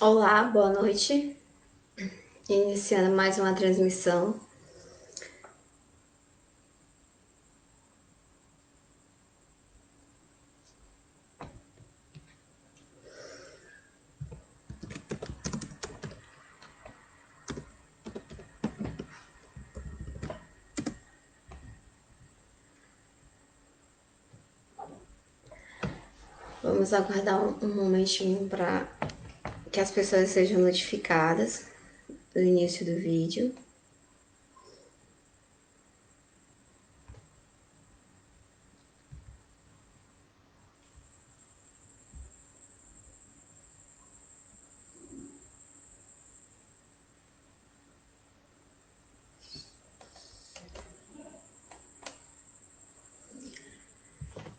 Olá, boa noite. Iniciando mais uma transmissão. Vamos aguardar um momentinho para que as pessoas sejam notificadas do início do vídeo.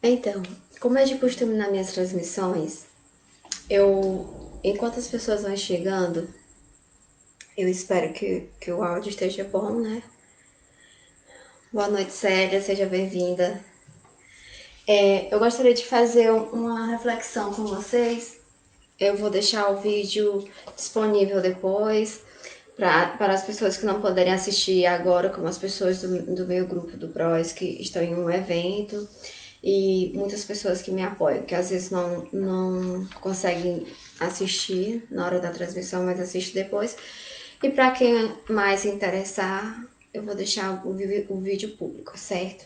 Então, como é de costume nas minhas transmissões, enquanto as pessoas vão chegando, eu espero que o áudio esteja bom, né? Boa noite, Célia, seja bem-vinda. Eu gostaria de fazer uma reflexão com vocês. Eu vou deixar o vídeo disponível depois para as pessoas que não poderem assistir agora, como as pessoas do meu grupo do PROS que estão em um evento e muitas pessoas que me apoiam, que às vezes não conseguem assistir na hora da transmissão, mas assiste depois. E para quem mais interessar, eu vou deixar o vídeo público, certo?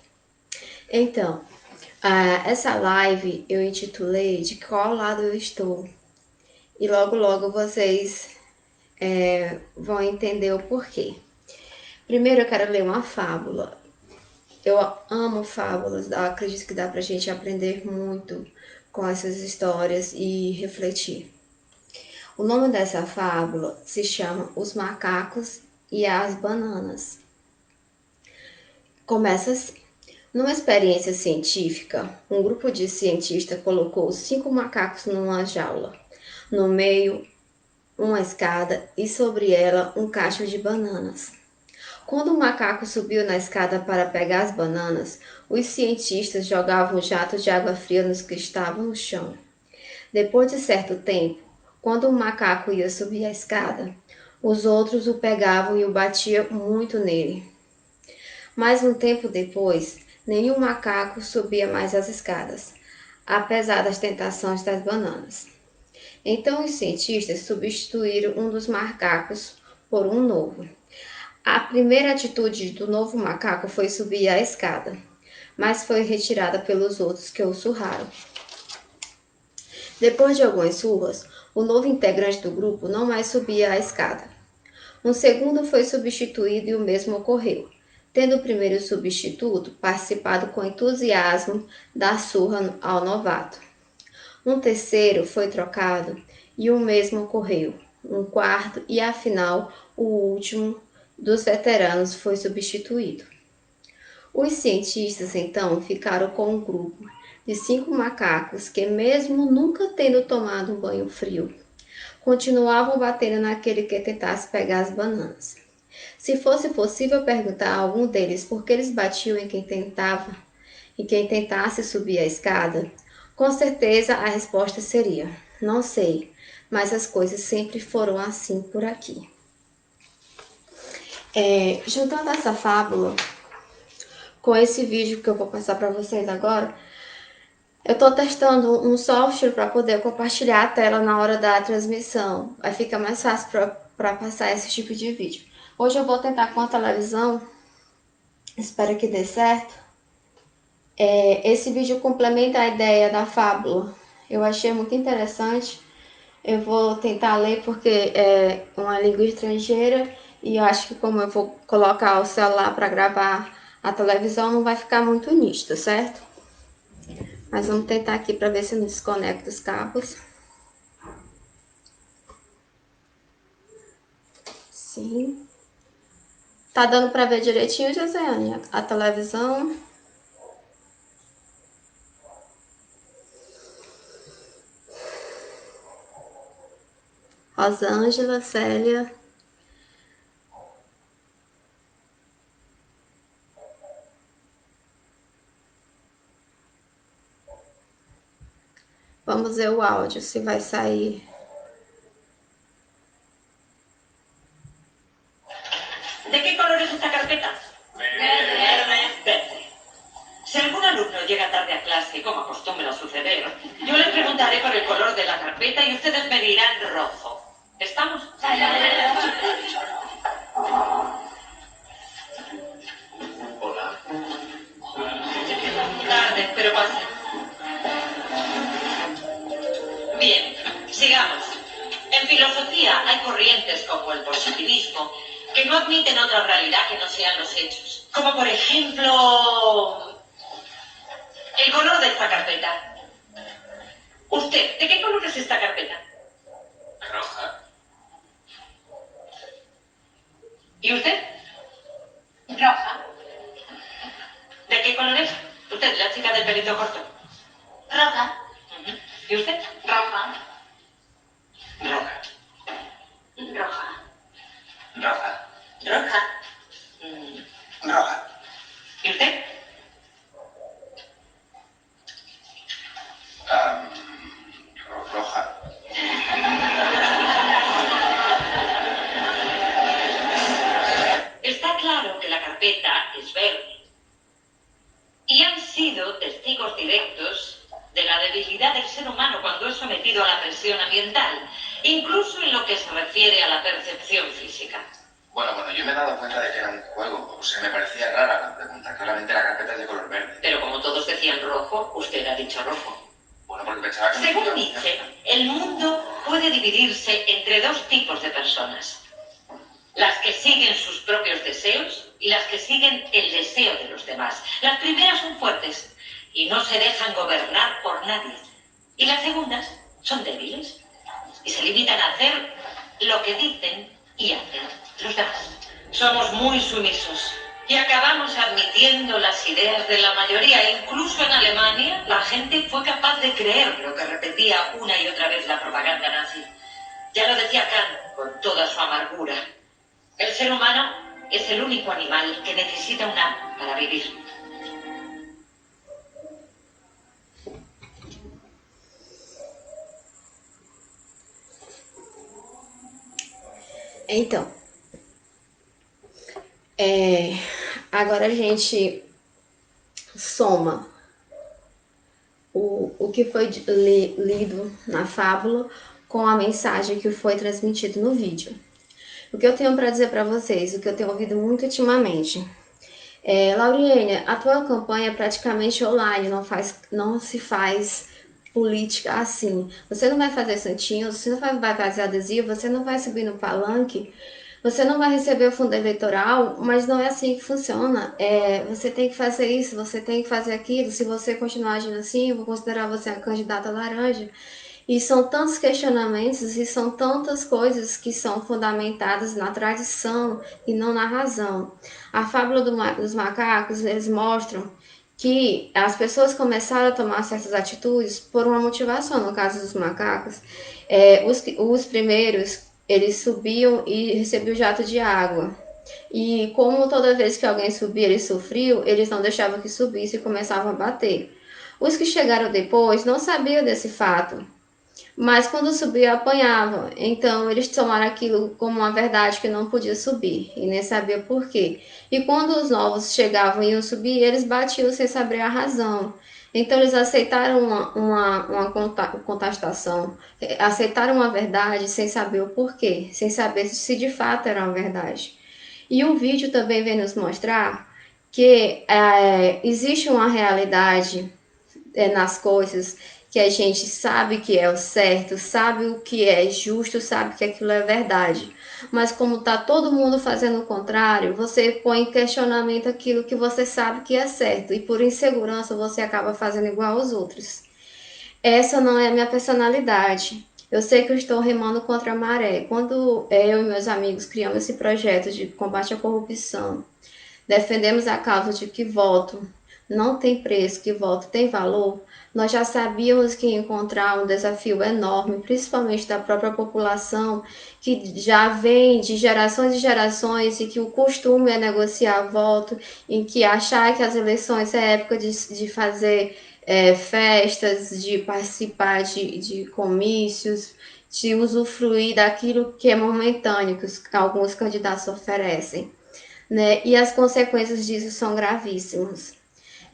Então, essa live eu intitulei de qual lado eu estou. E logo, logo vocês vão entender o porquê. Primeiro eu quero ler uma fábula. Eu amo fábulas, acredito que dá pra gente aprender muito com essas histórias e refletir. O nome dessa fábula se chama Os Macacos e as Bananas. Começa assim. Numa experiência científica, um grupo de cientistas colocou 5 macacos numa jaula. No meio, uma escada e sobre ela um cacho de bananas. Quando o macaco subiu na escada para pegar as bananas, os cientistas jogavam jatos de água fria nos que estavam no chão. Depois de certo tempo, quando o macaco ia subir a escada, os outros o pegavam e o batiam muito nele. Mas um tempo depois, nenhum macaco subia mais as escadas, apesar das tentações das bananas. Então os cientistas substituíram um dos macacos por um novo. A primeira atitude do novo macaco foi subir a escada, mas foi retirada pelos outros que o surraram. Depois de algumas surras, o novo integrante do grupo não mais subia a escada. Um segundo foi substituído e o mesmo ocorreu, tendo o primeiro substituto participado com entusiasmo da surra ao novato. Um terceiro foi trocado e o mesmo ocorreu. Um quarto e, afinal, o último dos veteranos foi substituído. Os cientistas então ficaram com um grupo de 5 macacos que, mesmo nunca tendo tomado um banho frio, continuavam batendo naquele que tentasse pegar as bananas. Se fosse possível perguntar a algum deles por que eles batiam em quem tentasse subir a escada, com certeza a resposta seria: não sei, mas as coisas sempre foram assim por aqui. Juntando essa fábula com esse vídeo que eu vou passar para vocês agora, eu estou testando um software para poder compartilhar a tela na hora da transmissão. Aí fica mais fácil para passar esse tipo de vídeo. Hoje eu vou tentar com a televisão, espero que dê certo. Esse vídeo complementa a ideia da fábula. Eu achei muito interessante. Eu vou tentar ler porque é uma língua estrangeira e eu acho que como eu vou colocar o celular para gravar a televisão não vai ficar muito nítido, certo? Mas vamos tentar aqui para ver se não desconecta os cabos. Sim. Tá dando para ver direitinho, Josiane, a televisão? Rosângela, Célia. Vamos ver o áudio, se vai sair. alumno llega tarde a clase, como acostumbra suceder, yo le preguntaré por el color de la carpeta y ustedes me dirán rojo. ¿Estamos? Hola. Tarde, pero pase. Bien, sigamos. En filosofía hay corrientes como el positivismo que no admiten otra realidad que no sean los hechos. Como por ejemplo, el color de esta carpeta. Usted, ¿de qué color es esta carpeta? Roja. ¿Y usted? Roja. ¿De qué color es? Usted, la chica del pelito corto. Roja. ¿Y usted? Roja. Roja. Roja. Roja. Roja. Roja. ¿Y usted? Roja. Está claro que la carpeta es verde. Y han sido testigos directos de la debilidad del ser humano cuando es sometido a la presión ambiental, incluso en lo que se refiere a la percepción física. Bueno, yo me he dado cuenta de que era un juego. O sea, me parecía rara la pregunta. Claramente la carpeta es de color verde. Pero como todos decían rojo, usted ha dicho rojo. Bueno, porque pensaba que... Según Nietzsche, el mundo puede dividirse entre dos tipos de personas. Las que siguen sus propios deseos y las que siguen el deseo de los demás. Las primeras son fuertes y no se dejan gobernar por nadie. Y las segundas son débiles y se limitan a hacer lo que dicen y hacen los demás. Somos muy sumisos y acabamos admitiendo las ideas de la mayoría. Incluso en Alemania la gente fue capaz de creer lo que repetía una y otra vez la propaganda nazi. Ya lo decía Kant con toda su amargura. El ser humano es el único animal que necesita un app para vivir. Então, agora a gente soma o que foi lido na fábula com a mensagem que foi transmitida no vídeo. O que eu tenho para dizer para vocês, o que eu tenho ouvido muito ultimamente. Lauriane, a tua campanha é praticamente online, não se faz política assim. Você não vai fazer santinho, você não vai fazer adesivo, você não vai subir no palanque, você não vai receber o fundo eleitoral, mas não é assim que funciona. Você tem que fazer isso, você tem que fazer aquilo. Se você continuar agindo assim, eu vou considerar você a candidata laranja. E são tantos questionamentos e são tantas coisas que são fundamentadas na tradição e não na razão. A fábula dos macacos, eles mostram que as pessoas começaram a tomar certas atitudes por uma motivação. No caso dos macacos, os primeiros, eles subiam e recebiam jato de água. E como toda vez que alguém subia, ele sofreu, eles não deixavam que subisse e começavam a bater. Os que chegaram depois não sabiam desse fato, mas quando subia apanhavam. Então eles tomaram aquilo como uma verdade que não podia subir e nem sabia por quê. E quando os novos chegavam e iam subir, eles batiam sem saber a razão. Então eles aceitaram uma contestação, aceitaram uma verdade sem saber o porquê, sem saber se de fato era uma verdade. E o vídeo também vem nos mostrar que existe uma realidade nas coisas, que a gente sabe que é o certo, sabe o que é justo, sabe que aquilo é verdade. Mas como tá todo mundo fazendo o contrário, você põe em questionamento aquilo que você sabe que é certo. E por insegurança você acaba fazendo igual aos outros. Essa não é a minha personalidade. Eu sei que eu estou remando contra a maré. Quando eu e meus amigos criamos esse projeto de combate à corrupção, defendemos a causa de que voto não tem preço, que voto tem valor, nós já sabíamos que ia encontrar um desafio enorme, principalmente da própria população, que já vem de gerações e gerações e que o costume é negociar voto, em que achar que as eleições é época de fazer festas, de participar de comícios, de usufruir daquilo que é momentâneo, que alguns candidatos oferecem, né? E as consequências disso são gravíssimas.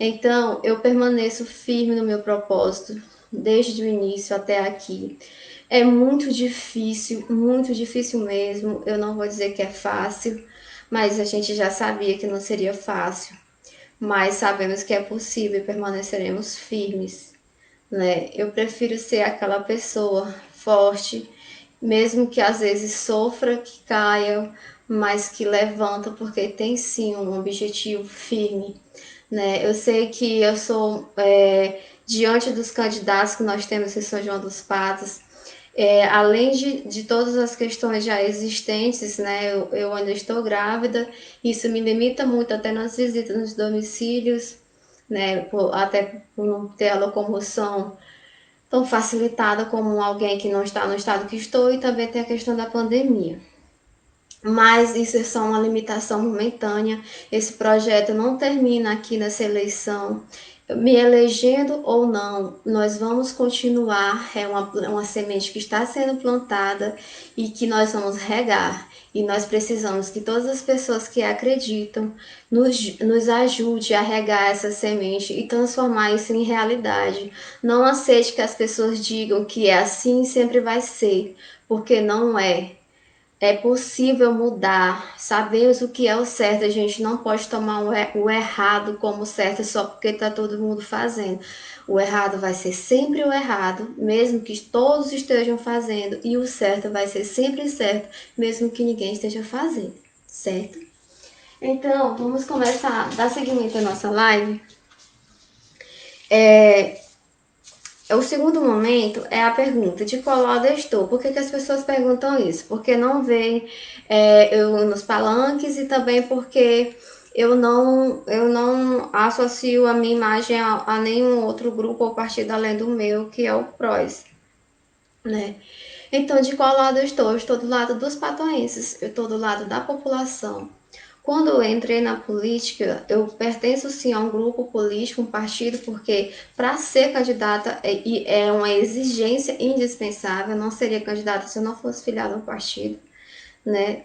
Então, eu permaneço firme no meu propósito, desde o início até aqui. É muito difícil mesmo. Eu não vou dizer que é fácil, mas a gente já sabia que não seria fácil. Mas sabemos que é possível e permaneceremos firmes, né? Eu prefiro ser aquela pessoa forte, mesmo que às vezes sofra, que caia, mas que levanta porque tem sim um objetivo firme, né? Eu sei que eu sou, diante dos candidatos que nós temos em São João dos Patos, além de todas as questões já existentes, né? Eu ainda estou grávida, isso me limita muito até nas visitas nos domicílios, né? Até por não ter a locomoção tão facilitada como alguém que não está no estado que estou, e também tem a questão da pandemia. Mas isso é só uma limitação momentânea. Esse projeto não termina aqui nessa eleição. Me elegendo ou não, nós vamos continuar. É uma semente que está sendo plantada e que nós vamos regar. E nós precisamos que todas as pessoas que acreditam nos ajude a regar essa semente e transformar isso em realidade. Não aceite que as pessoas digam que é assim e sempre vai ser, porque não é. É possível mudar, sabemos o que é o certo, a gente não pode tomar o errado como certo só porque está todo mundo fazendo. O errado vai ser sempre o errado, mesmo que todos estejam fazendo, e o certo vai ser sempre certo, mesmo que ninguém esteja fazendo, certo? Então, vamos começar a dar seguimento à nossa live. O segundo momento é a pergunta de qual lado eu estou. Por que as pessoas perguntam isso? Porque não veem eu nos palanques e também porque eu não associo a minha imagem a nenhum outro grupo ou partido além do meu, que é o PROS, né? Então, de qual lado eu estou? Eu estou do lado dos patoenses, eu estou do lado da população. Quando eu entrei na política, eu pertenço sim a um grupo político, um partido, porque para ser candidata é uma exigência indispensável. Eu não seria candidata se eu não fosse filiada a um partido, né?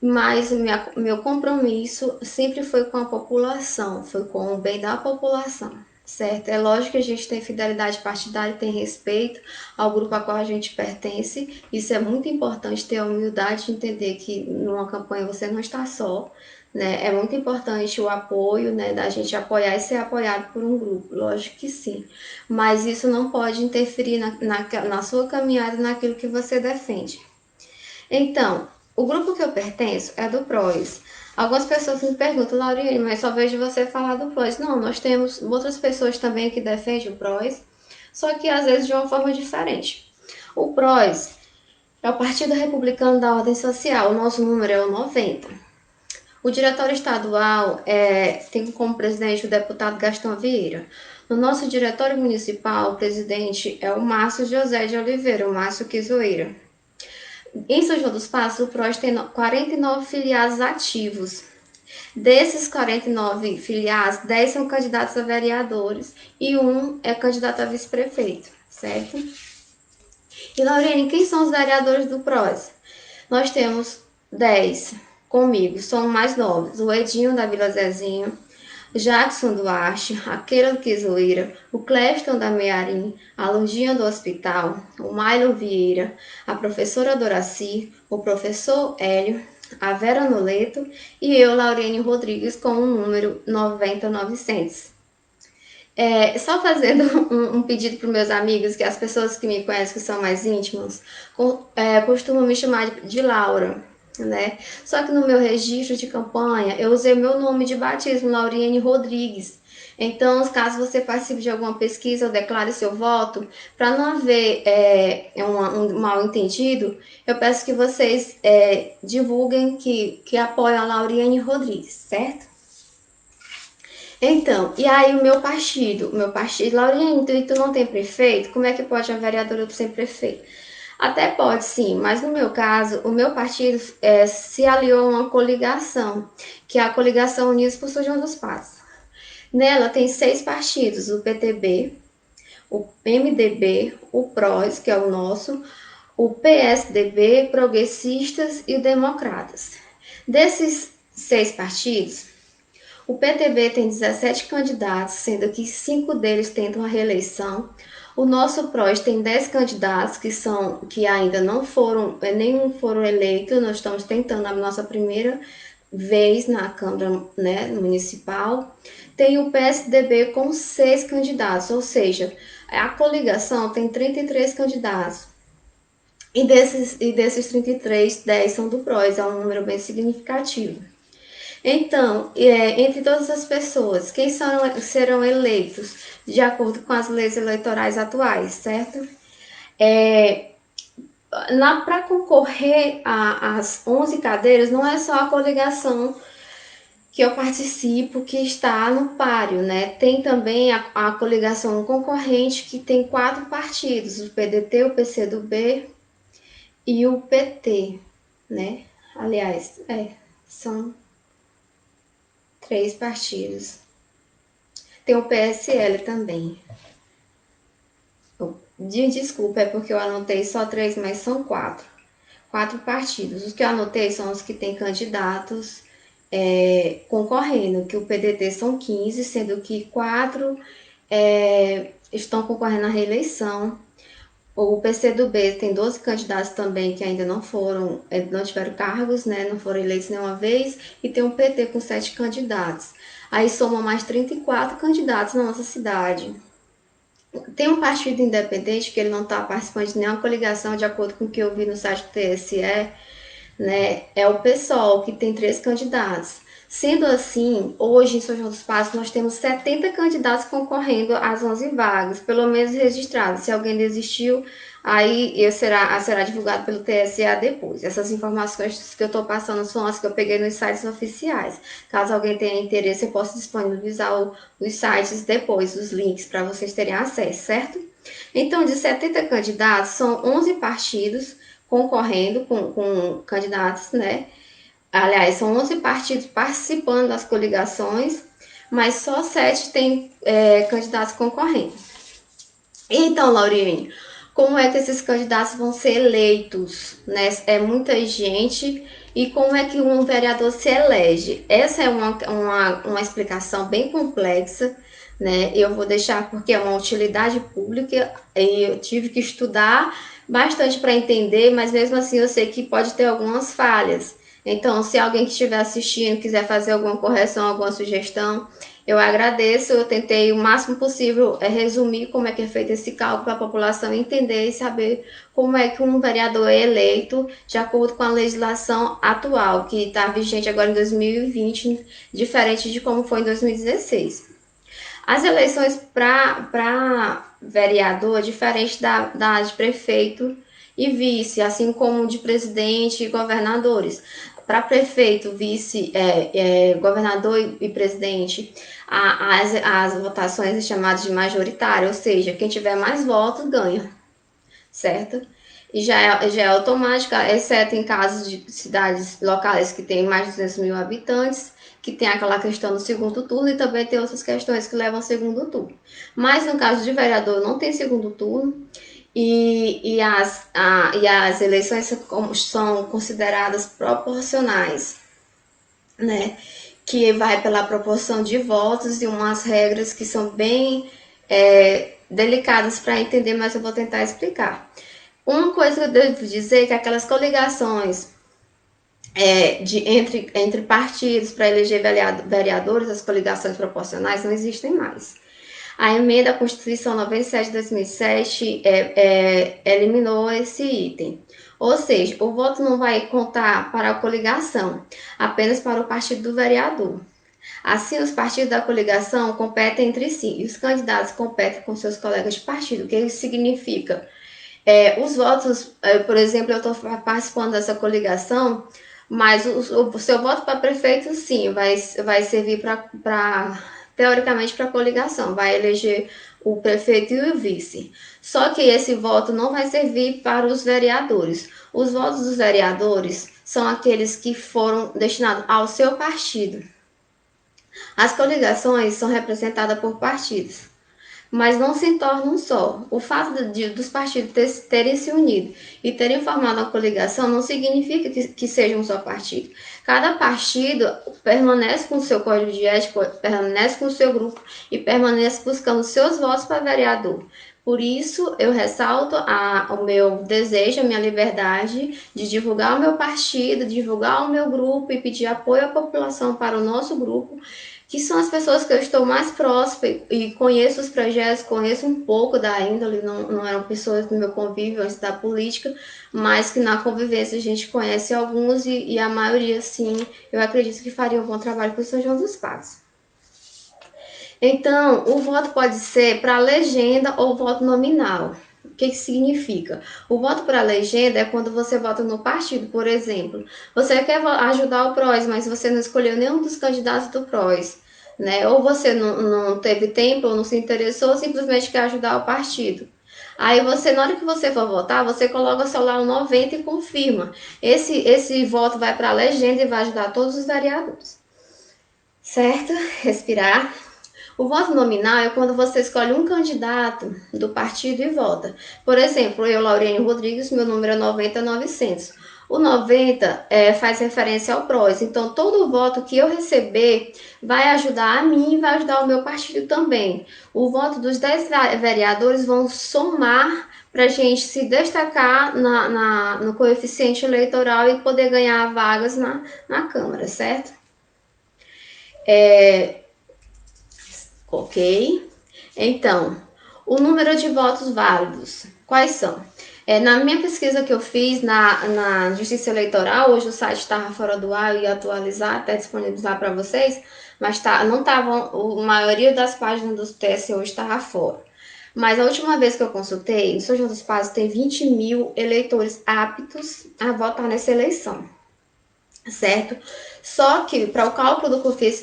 Mas meu compromisso sempre foi com a população, foi com o bem da população, certo? É lógico que a gente tem fidelidade partidária, tem respeito ao grupo a qual a gente pertence. Isso é muito importante, ter a humildade de entender que numa campanha você não está só, né? É muito importante o apoio, né? Da gente apoiar e ser apoiado por um grupo, lógico que sim. Mas isso não pode interferir na sua caminhada, naquilo que você defende. Então, o grupo que eu pertenço é do PROS. Algumas pessoas me perguntam, Lauriane, mas só vejo você falar do PROS. Não, nós temos outras pessoas também que defendem o PROS, só que às vezes de uma forma diferente. O PROS é o Partido Republicano da Ordem Social, o nosso número é o 90. O diretório estadual tem como presidente o deputado Gastão Vieira. No nosso diretório municipal, o presidente é o Márcio José de Oliveira, o Márcio Quizoeira. Em São João dos Passos, o PROS tem 49 filiados ativos. Desses 49 filiados, 10 são candidatos a vereadores e um é candidato a vice-prefeito, certo? E, Lauriane, quem são os vereadores do PROS? Nós temos 10 comigo, são mais novos. O Edinho da Vila Zezinho, Jackson Duarte, a Keila Quizoeira, o Cleston da Mearim, a Lurdinha do Hospital, o Milo Vieira, a professora Doraci, o professor Hélio, a Vera Noleto e eu, Lauriane Rodrigues, com o número 90900. Só fazendo um pedido para os meus amigos, que as pessoas que me conhecem, que são mais íntimos, costumam me chamar de Laura, né? Só que no meu registro de campanha, eu usei meu nome de batismo, Lauriane Rodrigues. Então, caso você participe de alguma pesquisa ou declare seu voto, para não haver um mal entendido, eu peço que vocês divulguem que apoiam a Lauriane Rodrigues, certo? Então, e aí o meu partido, Lauriane, tu não tem prefeito? Como é que pode uma vereadora sem prefeito? Até pode sim, mas no meu caso, o meu partido se aliou a uma coligação, que é a Coligação Unidos por São João dos Passos. Nela tem 6 partidos, o PTB, o MDB, o PROS, que é o nosso, o PSDB, Progressistas e Democratas. Desses 6 partidos, O PTB tem 17 candidatos, sendo que 5 deles tentam a reeleição. O nosso PROS tem 10 candidatos que ainda não foram, nenhum foram eleitos. Nós estamos tentando a nossa primeira vez na Câmara, né, Municipal. Tem o PSDB com 6 candidatos, ou seja, a coligação tem 33 candidatos. E desses 33, 10 são do PROS, é um número bem significativo. Então, entre todas as pessoas, quem serão eleitos de acordo com as leis eleitorais atuais, certo? Para concorrer às 11 cadeiras, não é só a coligação que eu participo que está no páreo, né? Tem também a coligação concorrente que tem 4 partidos, o PDT, o PCdoB e o PT, né? Aliás, são 3 partidos. Tem o PSL também. Desculpa, é porque eu anotei só 3, mas são 4. 4 partidos. Os que eu anotei são os que têm candidatos concorrendo, que o PDT são 15, sendo que 4 estão concorrendo à reeleição. O PCdoB tem 12 candidatos também que ainda não tiveram cargos, né, não foram eleitos nenhuma vez, e tem um PT com 7 candidatos. Aí somam mais 34 candidatos na nossa cidade. Tem um partido independente que ele não está participando de nenhuma coligação, de acordo com o que eu vi no site do TSE, né? É o PSOL, que tem 3 candidatos. Sendo assim, hoje em São João dos Passos nós temos 70 candidatos concorrendo às 11 vagas, pelo menos registrados. Se alguém desistiu, aí será divulgado pelo TSE depois. Essas informações que eu estou passando são as que eu peguei nos sites oficiais. Caso alguém tenha interesse, eu posso disponibilizar os sites depois, os links, para vocês terem acesso, certo? Então, de 70 candidatos, são 11 partidos concorrendo com candidatos, né? Aliás, são 11 partidos participando das coligações, mas só 7 têm candidatos concorrendo. Então, Lauriane, como é que esses candidatos vão ser eleitos? Né? É muita gente. E como é que um vereador se elege? Essa é uma explicação bem complexa, né? Eu vou deixar porque é uma utilidade pública e eu tive que estudar bastante para entender, mas mesmo assim eu sei que pode ter algumas falhas. Então, se alguém que estiver assistindo quiser fazer alguma correção, alguma sugestão, eu agradeço. Eu tentei o máximo possível resumir como é que é feito esse cálculo para a população entender e saber como é que um vereador é eleito de acordo com a legislação atual, que está vigente agora em 2020, diferente de como foi em 2016. As eleições para vereador, diferente da de prefeito e vice, assim como de presidente e governadores. Para prefeito, vice, governador e presidente, as votações são chamadas de majoritária, ou seja, quem tiver mais votos ganha, certo? E já é automática, exceto em casos de cidades locais que têm mais de 200 mil habitantes, que tem aquela questão do segundo turno, e também tem outras questões que levam ao segundo turno. Mas no caso de vereador não tem segundo turno, e as eleições são consideradas proporcionais, né? Que vai pela proporção de votos e umas regras que são bem delicadas para entender, mas eu vou tentar explicar. Uma coisa que eu devo dizer é que aquelas coligações entre partidos para eleger vereadores, as coligações proporcionais, não existem mais. A emenda à Constituição 97 de 2007 eliminou esse item. Ou seja, o voto não vai contar para a coligação, apenas para o partido do vereador. Assim, os partidos da coligação competem entre si e os candidatos competem com seus colegas de partido. O que isso significa? Os votos, por exemplo, eu estou participando dessa coligação, mas o seu voto para prefeito, sim, vai servir teoricamente para a coligação, vai eleger o prefeito e o vice. Só que esse voto não vai servir para os vereadores. Os votos dos vereadores são aqueles que foram destinados ao seu partido. As coligações são representadas por partidos. mas não se torna um só. O fato dos partidos terem se unido e terem formado uma coligação não significa que seja um só partido. Cada partido permanece com o seu código de ética, permanece com o seu grupo e permanece buscando seus votos para vereador. Por isso, eu ressalto o meu desejo, a minha liberdade de divulgar o meu partido, divulgar o meu grupo e pedir apoio à população para o nosso grupo, que são as pessoas que eu estou mais próxima e conheço os projetos, conheço um pouco da índole, não eram pessoas do meu convívio antes da política, mas que na convivência a gente conhece alguns e a maioria, sim, eu acredito que faria um bom trabalho com o São João dos Passos. Então, o voto pode ser para legenda ou voto nominal. O que significa? O voto para legenda é quando você vota no partido, por exemplo. Você quer ajudar o PROS, mas você não escolheu nenhum dos candidatos do PROS, né? Ou você não teve tempo ou não se interessou, simplesmente quer ajudar o partido. Aí você, na hora que você for votar, você coloca só lá o 90 e confirma. Esse voto vai para a legenda e vai ajudar todos os vereadores. Certo? Respirar. O voto nominal é quando você escolhe um candidato do partido e vota. Por exemplo, eu, Lauriane Rodrigues, meu número é 90.900. O 90 faz referência ao PROS, então todo voto que eu receber vai ajudar a mim e vai ajudar o meu partido também. O voto dos 10 vereadores vão somar para a gente se destacar no coeficiente eleitoral e poder ganhar vagas na Câmara, certo? Ok? Então, o número de votos válidos, quais são? Na minha pesquisa que eu fiz na Justiça Eleitoral, hoje o site estava fora do ar, eu ia atualizar, até disponibilizar para vocês, mas não estavam, a maioria das páginas do TSE hoje estava fora. Mas a última vez que eu consultei, em São João dos Passos tem 20 mil eleitores aptos a votar nessa eleição, certo? Só que para o cálculo do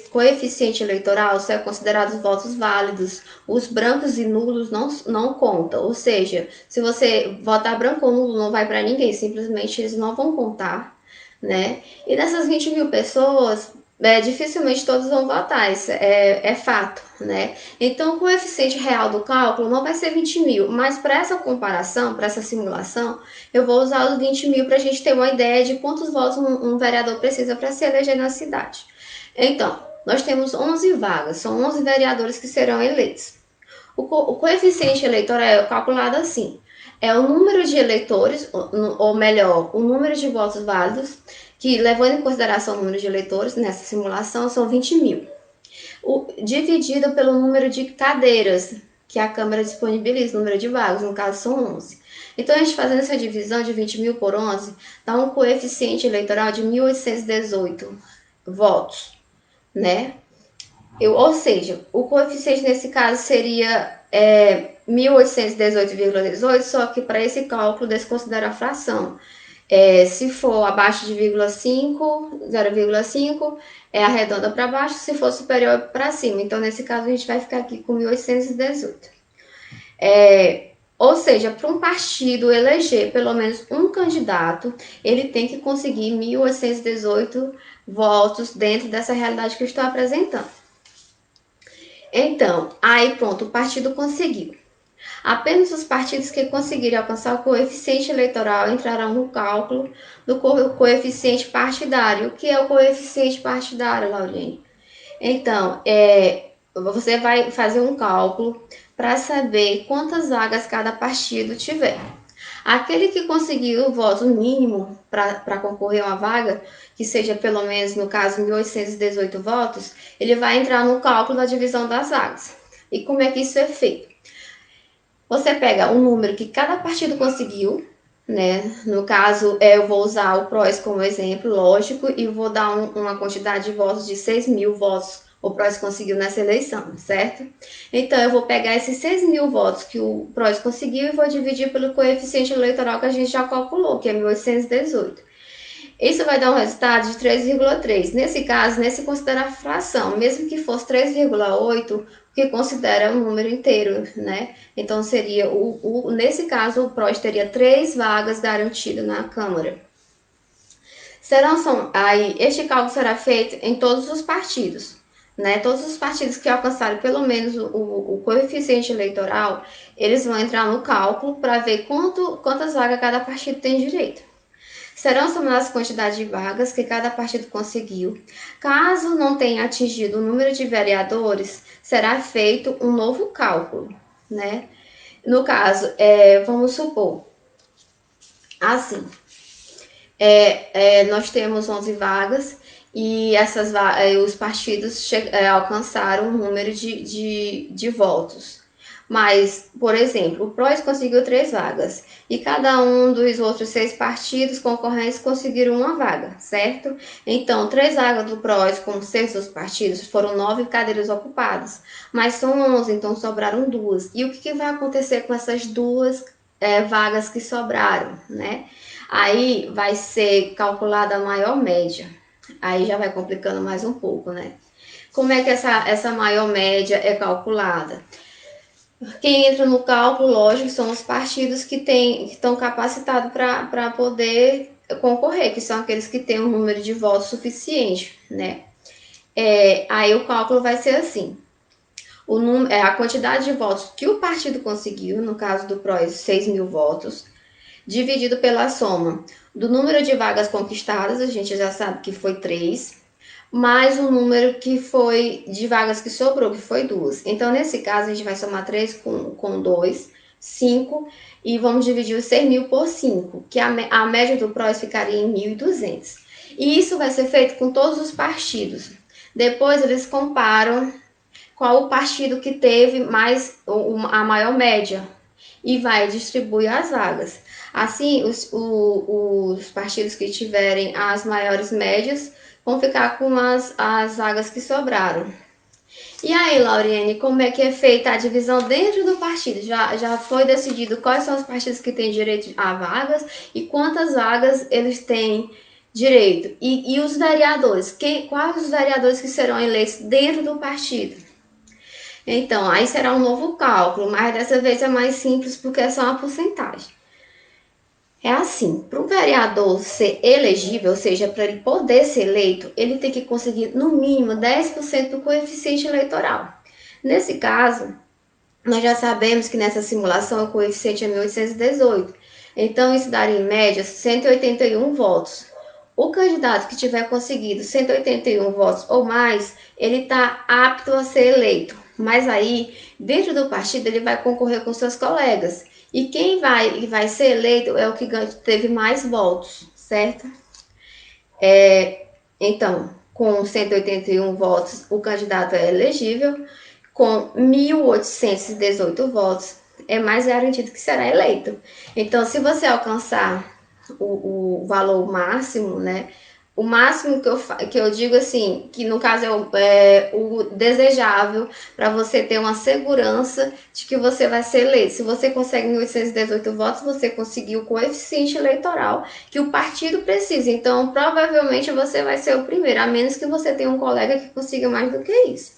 coeficiente eleitoral são considerados votos válidos. Os brancos e nulos não contam. Ou seja, se você votar branco ou nulo não vai para ninguém, simplesmente eles não vão contar, né? E dessas 20 mil pessoas, dificilmente todos vão votar, isso é fato, né? Então, o coeficiente real do cálculo não vai ser 20 mil, mas para essa comparação, para essa simulação, eu vou usar os 20 mil para a gente ter uma ideia de quantos votos um vereador precisa para se eleger na cidade. Então, nós temos 11 vagas, são 11 vereadores que serão eleitos. O coeficiente eleitoral é calculado assim, é o número de eleitores, ou melhor, o número de votos válidos, que levando em consideração o número de eleitores, nessa simulação são 20 mil. Dividido pelo número de cadeiras que a Câmara disponibiliza, o número de vagas, no caso são 11. Então, a gente fazendo essa divisão de 20 mil por 11, dá um coeficiente eleitoral de 1.818 votos, né? Ou seja, o coeficiente nesse caso seria 1.818,18, só que para esse cálculo desconsidera a fração. Se for abaixo de 0,5, arredonda para baixo, se for superior para cima. Então, nesse caso, a gente vai ficar aqui com 1.818. Ou seja, para um partido eleger pelo menos um candidato, ele tem que conseguir 1.818 votos dentro dessa realidade que eu estou apresentando. Então, aí pronto, o partido conseguiu. Apenas os partidos que conseguirem alcançar o coeficiente eleitoral entrarão no cálculo do coeficiente partidário. O que é o coeficiente partidário, Lauriane? Então, você vai fazer um cálculo para saber quantas vagas cada partido tiver. Aquele que conseguir o voto mínimo para concorrer a uma vaga, que seja pelo menos, no caso, 1.818 votos, ele vai entrar no cálculo da divisão das vagas. E como é que isso é feito? Você pega o número que cada partido conseguiu, né? No caso, eu vou usar o PROS como exemplo, lógico, e vou dar uma quantidade de votos de 6 mil votos o PROS conseguiu nessa eleição, certo? Então, eu vou pegar esses 6 mil votos que o PROS conseguiu e vou dividir pelo coeficiente eleitoral que a gente já calculou, que é 1.818. Isso vai dar um resultado de 3,3. Nesse caso, nesse considera a fração, mesmo que fosse 3,8, que considera um número inteiro, né? Então, seria, nesse caso, o PROS teria 3 vagas garantidas na Câmara. Aí, este cálculo será feito em todos os partidos, né? Todos os partidos que alcançarem pelo menos o coeficiente eleitoral, eles vão entrar no cálculo para ver quantas vagas cada partido tem direito. Serão somadas a quantidade de vagas que cada partido conseguiu. Caso não tenha atingido o número de vereadores, será feito um novo cálculo, né? No caso, vamos supor, assim, nós temos 11 vagas e os partidos alcançaram um número de votos. Mas, por exemplo, o PROS conseguiu 3 vagas e cada um dos outros 6 partidos concorrentes conseguiram uma vaga, certo? Então, 3 vagas do PROS com 6 dos partidos foram 9 cadeiras ocupadas, mas são 11, então sobraram 2. E o que vai acontecer com essas 2 vagas que sobraram, né? Aí vai ser calculada a maior média. Aí já vai complicando mais um pouco, né? Como é que essa maior média é calculada? Quem entra no cálculo, lógico, são os partidos que estão capacitados para poder concorrer, que são aqueles que têm um número de votos suficiente, né? Aí o cálculo vai ser assim: a quantidade de votos que o partido conseguiu, no caso do PROS, 6.000 votos, dividido pela soma do número de vagas conquistadas, a gente já sabe que foi 3, mais o número que foi de vagas que sobrou, que foi 2. Então, nesse caso, a gente vai somar 3 com 2, 5, e vamos dividir os 6.000 por 5, que a média do PROS ficaria em 1.200. E isso vai ser feito com todos os partidos. Depois, eles comparam qual o partido que teve a maior média e vai distribuir as vagas. Assim, os partidos que tiverem as maiores médias vão ficar com as vagas que sobraram. E aí, Lauriane, como é que é feita a divisão dentro do partido? Já foi decidido quais são os partidos que têm direito a vagas e quantas vagas eles têm direito? E os vereadores? Quais os vereadores que serão eleitos dentro do partido? Então, aí será um novo cálculo, mas dessa vez é mais simples porque é só uma porcentagem. É assim, para o vereador ser elegível, ou seja, para ele poder ser eleito, ele tem que conseguir no mínimo 10% do coeficiente eleitoral. Nesse caso, nós já sabemos que nessa simulação o coeficiente é 1818. Então, isso daria em média 181 votos. O candidato que tiver conseguido 181 votos ou mais, ele está apto a ser eleito. Mas aí, dentro do partido, ele vai concorrer com seus colegas. E quem vai ser eleito é o que teve mais votos, certo? Então, com 181 votos, o candidato é elegível. Com 1.818 votos, é mais garantido que será eleito. Então, se você alcançar o valor máximo, né? O máximo que eu digo assim, que no caso é o desejável para você ter uma segurança de que você vai ser eleito. Se você consegue 1.818 votos, você conseguiu o coeficiente eleitoral que o partido precisa. Então, provavelmente você vai ser o primeiro, a menos que você tenha um colega que consiga mais do que isso.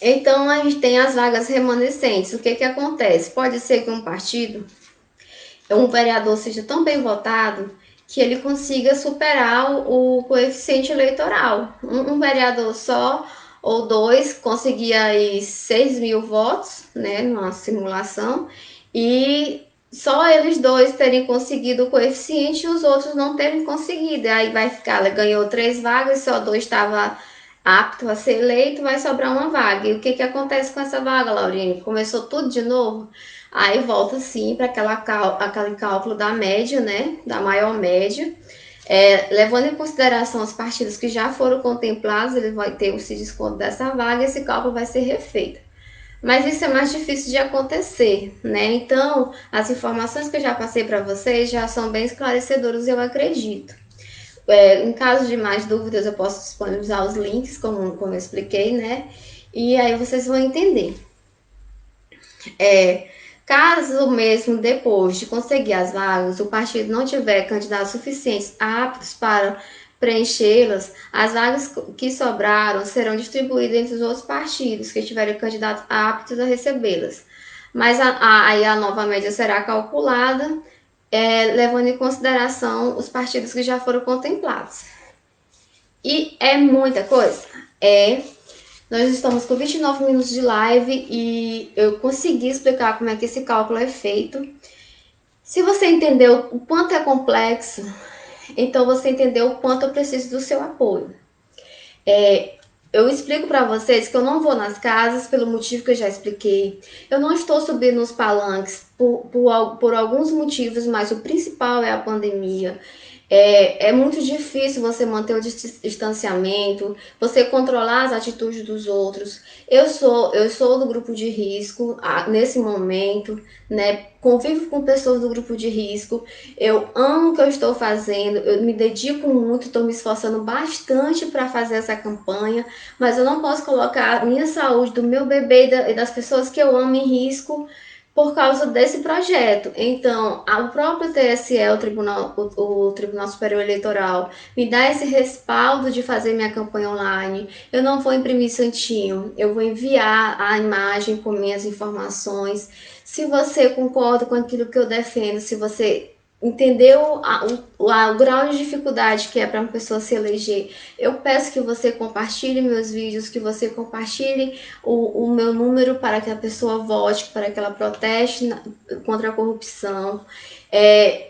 Então, a gente tem as vagas remanescentes. O que acontece? Pode ser que um partido, um vereador seja tão bem votado que ele consiga superar o coeficiente eleitoral. Um vereador só ou 2 conseguia aí 6.000 votos, né, numa simulação, e só eles 2 terem conseguido o coeficiente e os outros não terem conseguido. Aí vai ficar, ela ganhou 3 vagas, só 2 estava apto a ser eleito, vai sobrar uma vaga. E o que acontece com essa vaga, Lauriane? Começou tudo de novo? Aí volta sim para aquele cálculo da média, né? Da maior média. Levando em consideração os partidos que já foram contemplados, ele vai ter esse desconto dessa vaga e esse cálculo vai ser refeito. Mas isso é mais difícil de acontecer, né? Então, as informações que eu já passei para vocês já são bem esclarecedoras, eu acredito. Em caso de mais dúvidas, eu posso disponibilizar os links, como eu expliquei, né? E aí vocês vão entender. Caso mesmo depois de conseguir as vagas, o partido não tiver candidatos suficientes aptos para preenchê-las, as vagas que sobraram serão distribuídas entre os outros partidos que tiverem candidatos aptos a recebê-las. Mas aí a nova média será calculada, levando em consideração os partidos que já foram contemplados. E é muita coisa? Nós estamos com 29 minutos de live e eu consegui explicar como é que esse cálculo é feito. Se você entendeu o quanto é complexo, então você entendeu o quanto eu preciso do seu apoio. Eu explico para vocês que eu não vou nas casas pelo motivo que eu já expliquei. Eu não estou subindo nos palanques por alguns motivos, mas o principal é a pandemia. É muito difícil você manter o distanciamento, você controlar as atitudes dos outros. Eu sou do grupo de risco nesse momento, né? Convivo com pessoas do grupo de risco. Eu amo o que eu estou fazendo, eu me dedico muito, estou me esforçando bastante para fazer essa campanha, mas eu não posso colocar a minha saúde, do meu bebê e das pessoas que eu amo em risco por causa desse projeto. Então, o próprio TSE, o Tribunal Superior Eleitoral, me dá esse respaldo de fazer minha campanha online. Eu não vou imprimir santinho, eu vou enviar a imagem com minhas informações. Se você concorda com aquilo que eu defendo, se você entendeu o grau de dificuldade que é para uma pessoa se eleger, eu peço que você compartilhe meus vídeos, que você compartilhe o meu número para que a pessoa vote, para que ela proteste contra a corrupção.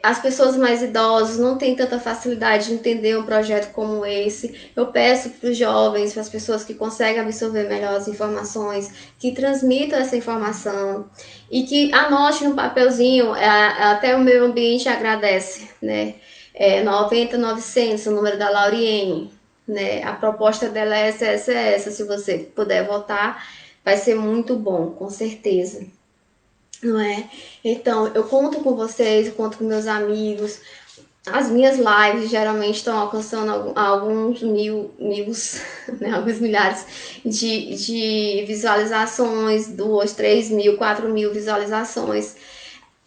As pessoas mais idosas não têm tanta facilidade de entender um projeto como esse. Eu peço para os jovens, para as pessoas que conseguem absorver melhor as informações, que transmitam essa informação e que anote no papelzinho, até o meio ambiente agradece, né? 90900, o número da Lauriene, né? A proposta dela é essa. Se você puder votar, vai ser muito bom, com certeza. Não é? Então, eu conto com vocês, eu conto com meus amigos. As minhas lives geralmente estão alcançando alguns né, alguns milhares de visualizações, 2, 3 mil, 4 mil visualizações.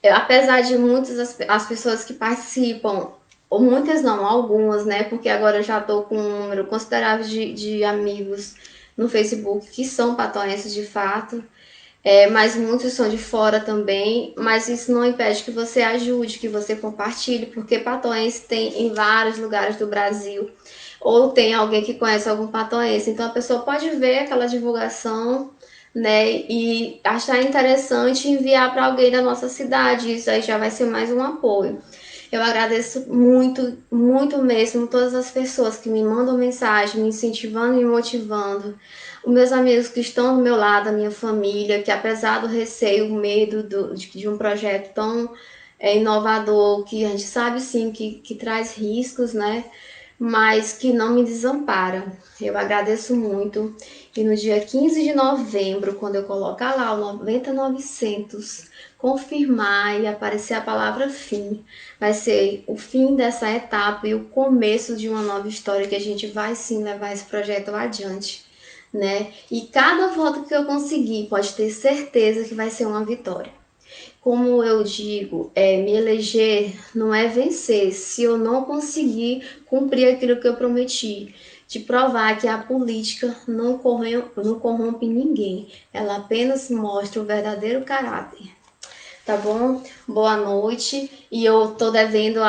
Apesar de muitas as pessoas que participam, ou muitas não, algumas, né? Porque agora eu já estou com um número considerável de amigos no Facebook que são patoenses de fato. Mas muitos são de fora também, mas isso não impede que você ajude, que você compartilhe, porque patoense tem em vários lugares do Brasil, ou tem alguém que conhece algum patoense, então a pessoa pode ver aquela divulgação, né, e achar interessante enviar para alguém da nossa cidade, isso aí já vai ser mais um apoio. Eu agradeço muito, muito mesmo todas as pessoas que me mandam mensagem, me incentivando e me motivando. Os meus amigos que estão do meu lado, a minha família, que apesar do receio, o medo de um projeto tão inovador, que a gente sabe sim que traz riscos, né? Mas que não me desampara. Eu agradeço muito. E no dia 15 de novembro, quando eu colocar lá o 90900, confirmar e aparecer a palavra fim, vai ser o fim dessa etapa e o começo de uma nova história que a gente vai sim levar esse projeto adiante, né? E cada voto que eu conseguir, pode ter certeza que vai ser uma vitória. Como eu digo, me eleger não é vencer se eu não conseguir cumprir aquilo que eu prometi, de provar que a política não corrompe ninguém, ela apenas mostra o verdadeiro caráter. Tá bom? Boa noite. E eu tô devendo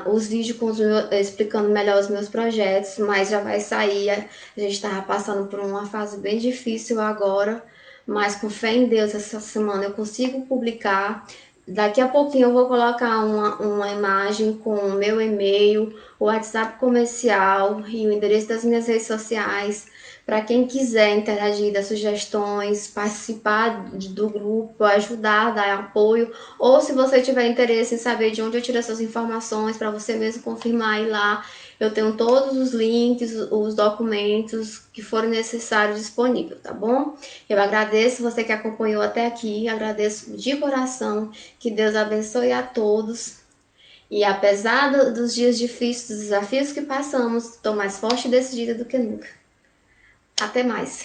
os vídeos explicando melhor os meus projetos, mas já vai sair. A gente tava passando por uma fase bem difícil agora, mas com fé em Deus, essa semana eu consigo publicar. Daqui a pouquinho eu vou colocar uma imagem com o meu e-mail, o WhatsApp comercial e o endereço das minhas redes sociais, para quem quiser interagir, dar sugestões, participar do grupo, ajudar, dar apoio, ou se você tiver interesse em saber de onde eu tiro essas informações, para você mesmo confirmar ir lá, eu tenho todos os links, os documentos que forem necessários disponíveis, tá bom? Eu agradeço você que acompanhou até aqui, agradeço de coração, que Deus abençoe a todos. E apesar dos dias difíceis, dos desafios que passamos, estou mais forte e decidida do que nunca. Até mais.